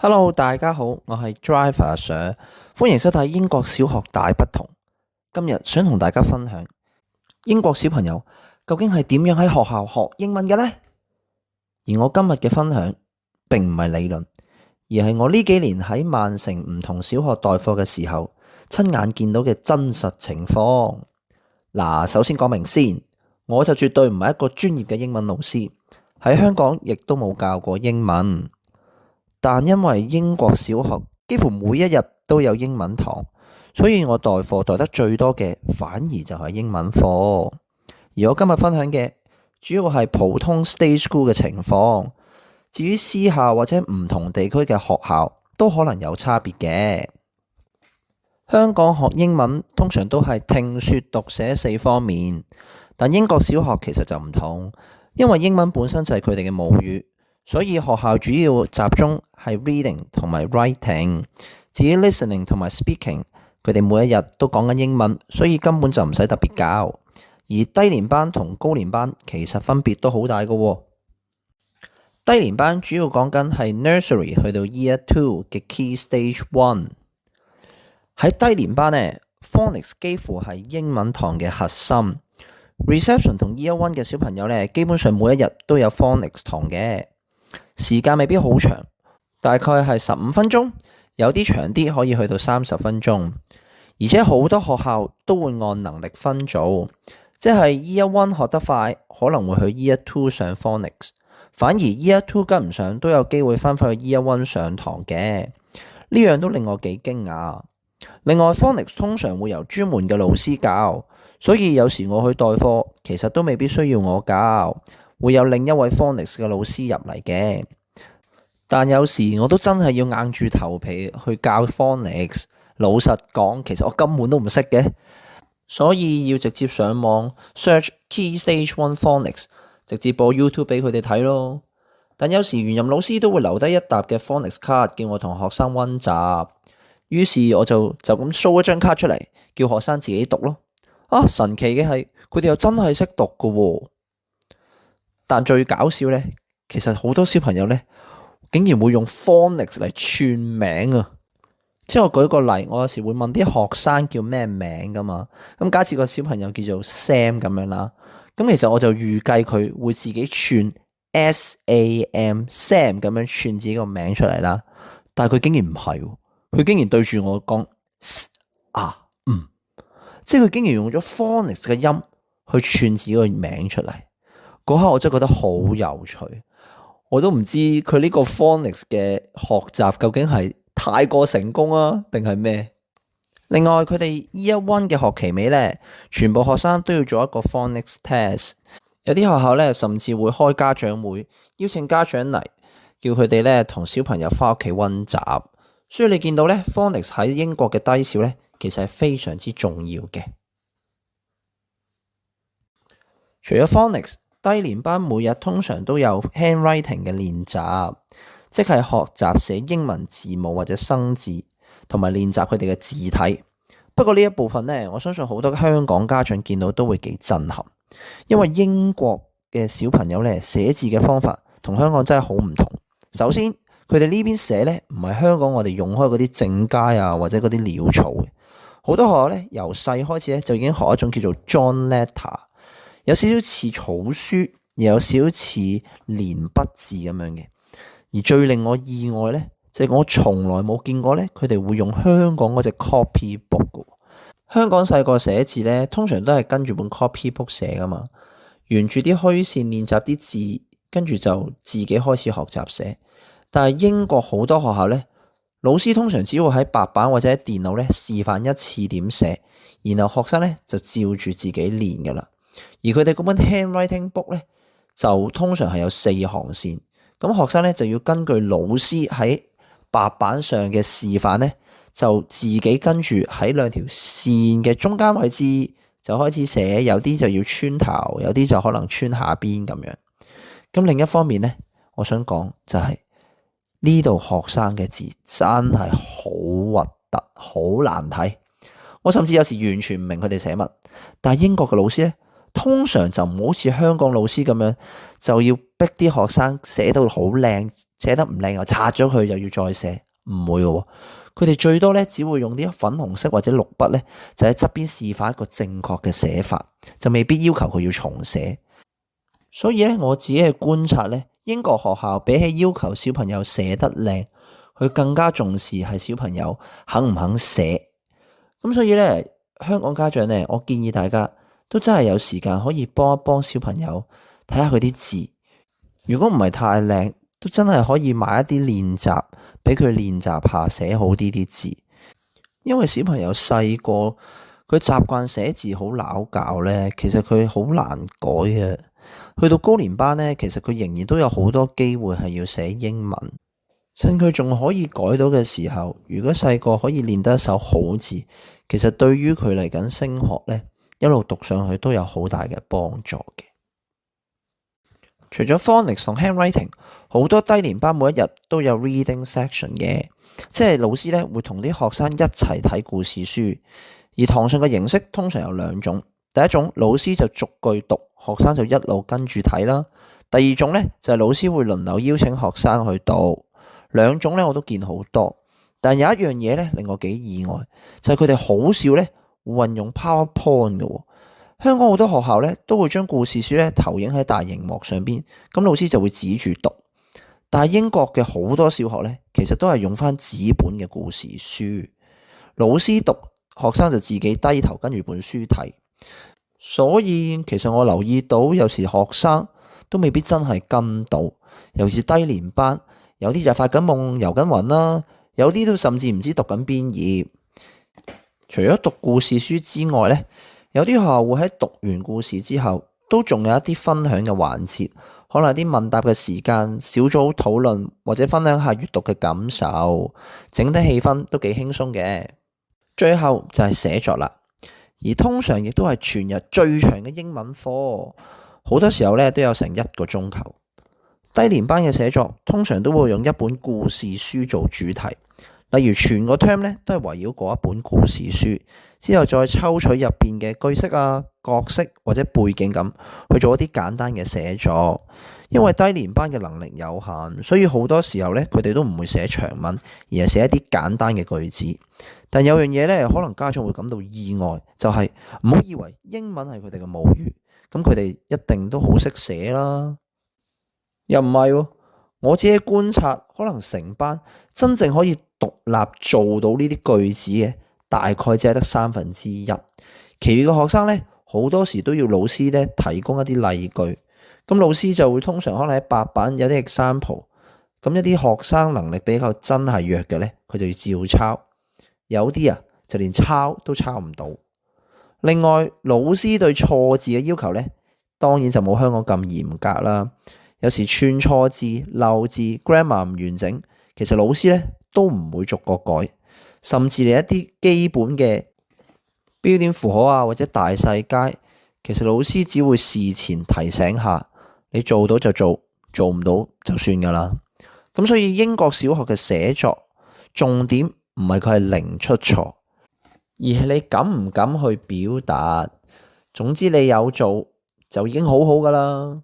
Hello，大家好，我係 Driver Sir，歡迎收睇英國小學大不同。今日想同大家分享英國小朋友究竟係點樣喺學校學英文嘅呢？而我今日嘅分享並唔係理論，而係我呢幾年喺曼城唔同小學代課嘅時候親眼見到嘅真實情況。首先講明先，我就絕對唔係一個專業嘅英文老師，喺香港亦都冇教過英文。但因為英國小學幾乎每一日都有英文堂，所以我代課代得最多嘅反而就係英文課。而我今日分享嘅主要係普通 state school 嘅情況，至於私校或者唔同地區嘅學校都可能有差別嘅。香港學英文通常都係聽說讀寫4方面，但英國小學其實就唔同，因為英文本身就係佢哋嘅母語。所以學校主要集中係 reading 同埋 writing， 至於 listening 同埋 speaking， 佢哋每一日都講緊英文，所以根本就唔使特別教。而低年班同高年班其實分別都好大㗎。低年班主要講緊係 nursery 去到 year 2嘅 key stage 1。喺低年班呢 phonics 幾乎係英文堂嘅核心。reception 同 year 1嘅小朋友呢，基本上每一日都有 phonics 堂嘅。時間未必好長，大概係15分鐘，有啲長啲可以去到30分鐘。而且好多學校都會按能力分組，即係 Year 1學得快，可能會去 Year 2上 phonics， 反而 Year 2跟唔上都有機會翻返去 Year 1上堂嘅。呢樣都令我幾驚訝。另外 phonics 通常會由專門嘅老師教，所以有時我去代課，其實都未必需要我教。會有另一位 phonics 嘅老師入嚟嘅，但有時我都真係要硬住頭皮去教 phonics。老實講，其實我根本都唔識嘅，所以要直接上網 search Key Stage 1 phonics， 直接播 YouTube 俾佢哋睇咯。但有時原任老師都會留低一沓嘅 phonics card，叫我同學生溫習。於是我就咁 show 一張卡出嚟，叫學生自己讀咯。神奇嘅係，佢哋又真係識讀㗎喎。但最搞笑呢，其實好多小朋友呢，竟然會用 phonics 嚟串名啊！即係我舉個例，我有時會問啲學生叫咩名噶嘛。咁假設個小朋友叫做 Sam 咁樣啦，咁其實我就預計佢會自己串 SAM Sam 咁樣串自己個名出嚟啦。但係佢竟然唔係，佢竟然對住我講即係佢竟然用咗 phonics 嘅音去串自己個名出嚟。嗰刻我真係覺得好有趣，我都唔知佢呢個 phonics 嘅學習究竟係太過成功啊，定係咩？另外佢哋 Year 1嘅學期尾呢，全部學生都要做一個 phonics test。有啲學校呢，甚至會開家長會，邀請家長嚟，叫佢哋呢同小朋友翻屋企溫習。所以你見到呢 phonics 喺英國嘅低小呢，其實係非常之重要嘅。除咗 phonics，低年班每日通常都有 handwriting 嘅練習，即係學習寫英文字母或者生字，同埋練習佢哋嘅字體。不過呢一部分呢，我相信好多香港家長見到都會幾震撼，因為英國嘅小朋友呢，寫字嘅方法同香港真係好唔同。首先，佢哋呢邊寫呢，唔係香港我哋用開嗰啲正楷啊，或者嗰啲潦草嘅。好多學校呢，由細開始呢，就已經學一種叫做 John Letter。有少少似草書，又有少少似連筆字咁樣嘅。而最令我意外呢，就係我從來冇見過呢，佢哋會用香港嗰隻 copy book 嘅。香港細個寫字呢，通常都係跟住本 copy book 寫噶嘛，沿住啲虛線練習啲字，跟住就自己開始學習寫。但係英國好多學校呢，老師通常只會喺白板或者喺電腦呢示範一次點寫，然後學生呢就照住自己練噶啦。而佢哋嗰本 handwriting book 咧，就通常係有4行線，咁學生咧就要根據老師喺白板上嘅示範咧，就自己跟住喺2條線嘅中間位置就開始寫，有啲就要穿頭，有啲就可能穿下邊咁樣。咁另一方面咧，我想講就係呢度學生嘅字真係好核突，好難睇。我甚至有時完全唔明佢哋寫乜，但係英國嘅老師咧，通常就唔好似香港老師咁樣，就要逼啲學生寫到好靚，寫得唔靚又擦咗佢，又要再寫，唔會嘅。佢哋最多咧只會用啲粉紅色或者綠筆咧，就喺側邊示範一個正確嘅寫法，就未必要求佢要重寫。所以咧，我自己嘅觀察咧，英國學校比起要求小朋友寫得靚，佢更加重視係小朋友肯唔肯寫。咁所以咧，香港家長咧，我建議大家都真係有時間可以幫一幫小朋友睇下佢啲字。如果唔係太靚，都真係可以買一啲練習俾佢練習下寫好啲字。因為小朋友細個佢習慣寫字好拗教咧，其實佢好難改嘅。去到高年班咧，其實佢仍然都有好多機會係要寫英文。趁佢仲可以改到嘅時候，如果細個可以練得一手好字，其實對於佢嚟緊升學咧，一路讀上去都有好大嘅幫助嘅。除咗 phonics 同 handwriting， 好多低年班每一日都有 reading section 嘅，即係老師咧會同啲學生一齊睇故事書。而堂上嘅形式通常有兩種，第一種老師就逐句讀，學生就一路跟住睇啦。第二種咧就係老師會輪流邀請學生去讀。兩種咧我都見好多，但有一樣嘢咧令我幾意外，就係佢哋好少咧運用 PowerPoint 嘅。香港好多學校咧都會將故事書咧投影喺大熒幕上邊，咁老師就會指住讀。但係英國嘅好多小學咧，其實都係用翻紙本嘅故事書，老師讀，學生就自己低頭跟住本書睇。所以其實我留意到有時學生都未必真係跟到，尤其是低年班，有啲就發緊夢遊緊雲啦，有啲都甚至唔知讀緊邊頁。除咗讀故事書之外咧，有啲學校會喺讀完故事之後，都仲有一啲分享嘅環節，可能啲問答嘅時間、小組討論或者分享下閱讀嘅感受，整體氣氛都幾輕鬆嘅。最後就係寫作啦，而通常亦都係全日最長嘅英文課，好多時候咧都有成1個鐘頭。低年班嘅寫作通常都會用一本故事書做主題，例如全個 term 咧都係圍繞嗰一本故事書，之後再抽取入邊嘅句式啊、角色或者背景咁去做一啲簡單嘅寫作。因為低年班嘅能力有限，所以好多時候咧佢哋都唔會寫長文，而係寫一啲簡單嘅句子。但有樣嘢咧，可能家長會感到意外，就係唔好以為英文係佢哋嘅母語，咁佢哋一定都好識寫啦。又唔係喎，我自己觀察，可能成班真正可以獨立做到呢啲句子嘅，大概只係得1/3，其餘嘅學生咧，好多時都要老師咧提供一啲例句，咁老師就會通常可能喺白板有啲 example， 咁一啲學生能力比較真係弱嘅咧，佢就要照抄，有啲啊就連抄都抄唔到。另外，老師對錯字嘅要求咧，當然就冇香港咁嚴格啦。有時串錯字、漏字、grammar 唔完整，其實老師咧都唔會逐個改，甚至連一啲基本嘅標點符號啊或者大細階，其實老師只會事前提醒下，你做到就做，做唔到就算噶啦。咁所以英國小學嘅寫作重點唔係佢係零出錯，而係你敢唔敢去表達。總之你有做就已經好好噶啦。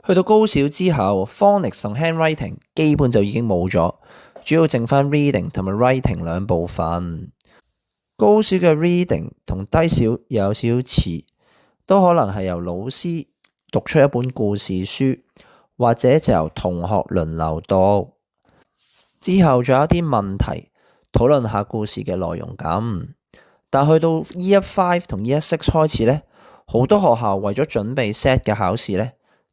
去到高小之後 phonics 同 handwriting 基本就已經冇咗，主要剩翻 reading 同埋 writing 兩部分。高小嘅 reading 同低小又有少少似，都可能係由老師讀出一本故事書，或者就由同學輪流讀，之後仲有一啲問題討論下故事嘅內容咁。但去到 Year 5同 Year 6開始咧，好多學校為咗準備 SAT 嘅考試咧，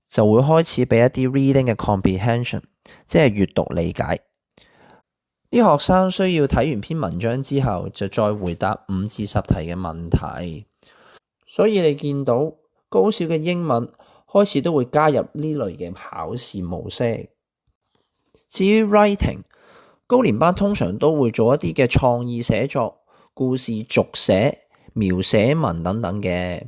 就會開始俾一啲 reading 嘅 comprehension， 即係閱讀理解。啲學生需要睇完篇文章之後，就再回答5至10題嘅問題。所以你見到高小嘅英文開始都會加入呢類嘅考試模式。至於 writing， 高年班通常都會做一啲嘅創意寫作、故事續寫、描寫文等等嘅。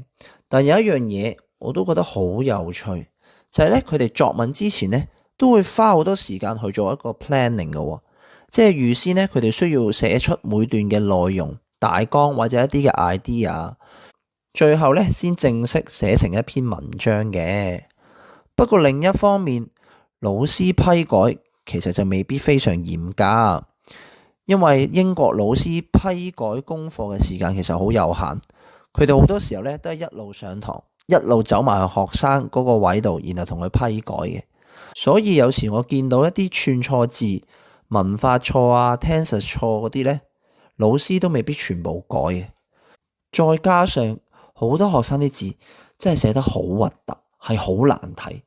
但有一樣嘢我都覺得好有趣，就係咧，佢哋作文之前咧都會花好多時間去做一個 planning 嘅，即係預先咧佢哋需要寫出每段嘅內容大綱或者一啲嘅 idea， 最後咧先正式寫成一篇文章嘅。不過另一方面，老師批改其實就未必非常嚴格，因為英國老師批改功課嘅時間其實好有限，佢哋好多時候咧都係一路上堂，一路走埋去學生嗰個位度，然後同佢批改嘅。所以有時我見到一啲串錯字、文法錯啊、tense 錯嗰啲咧，老師都未必全部改嘅。再加上好多學生啲字真係寫得好核突，係好難睇，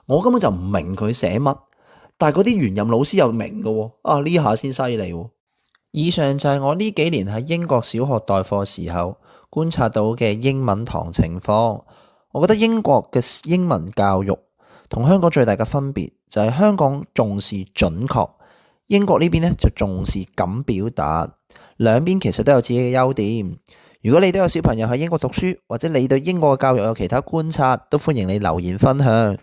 我根本就唔明佢寫乜，但係嗰啲原任老師又明㗎喎。啊，呢下先犀利喎！以上就係我呢幾年喺英國小學代課時候觀察到嘅英文堂情況。我覺得英國嘅英文教育同香港最大嘅分別就係香港重視準確，英國呢邊呢就重視敢表達。兩邊其實都有自己嘅優點。如果你都有小朋友喺英國讀書，或者你對英國嘅教育有其他觀察，都歡迎你留言分享。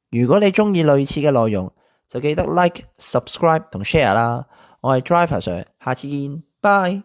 如果你中意類似嘅內容，就記得 like、subscribe 同 share 啦。我係 Driver Sir，下次見，拜。